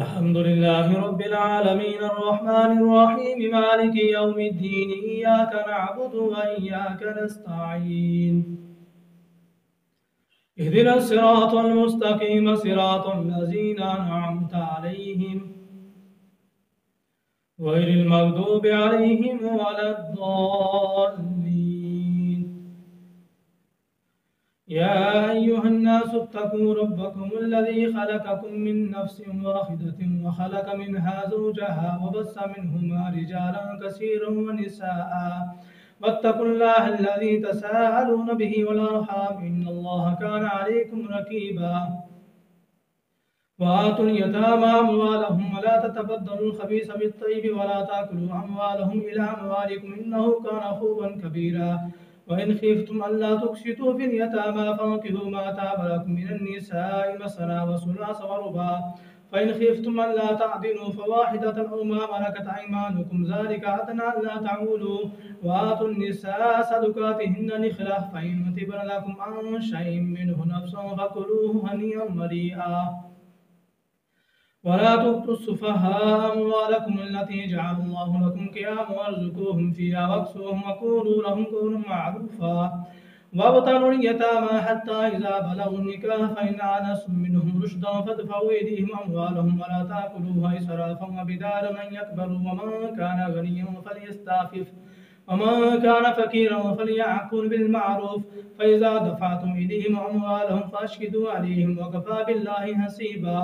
الحمد لله رب العالمين الرحمن الرحيم مالك يوم الدين إياك نعبد وإياك نستعين اهدنا الصراط المستقيم صراط الذين أنعمت عليهم غير المغضوب عليهم ولا الضالين. يا أيها الناس اتقوا ربكم الذي خلقكم من نفس واحدة وخلق منها زوجها وبث منهما رجالا كثيرا ونساء واتقوا الله الذي تساءلون به والأرحام إن الله كان عليكم رقيبا. وآتوا اليتامى أموالهم ولا تتبدلوا الخبيث بالطيب ولا تأكلوا أموالهم إلى أموالكم إنه كان حوبا كبيرا. وإن خفتم ألا تقسطوا في اليتامى فانكحوا ما طاب لكم من النساء مثنى وثلاث ورباع فإن خفتم ألا تعدلوا فواحدة أو ما ملكت أيمانكم ذلك أدنى ألا تعولوا. وآتوا النساء صدقاتهن نخلة فإن تبن لكم عن شيء منه نفسا فكلوه هنيئا مريئا. ولا تؤتوا السفهاء أموالكم التي جعل الله لكم قياما وارزقوهم فيها واكسوهم وقولوا لهم قولا معروفا. وابتلوا اليتامى حتى إذا بلغوا النكاح فإن آنستم منهم رشدا فادفعوا إليهم أموالهم ولا تأكلوها إسرافا وبدارا أن يكبروا. ومن كان غنيا فليستعفف ومن كان فقيرا فليأكل بالمعروف. فإذا دفعتم إليهم أموالهم فأشهدوا عليهم وكفى بالله حسيبا.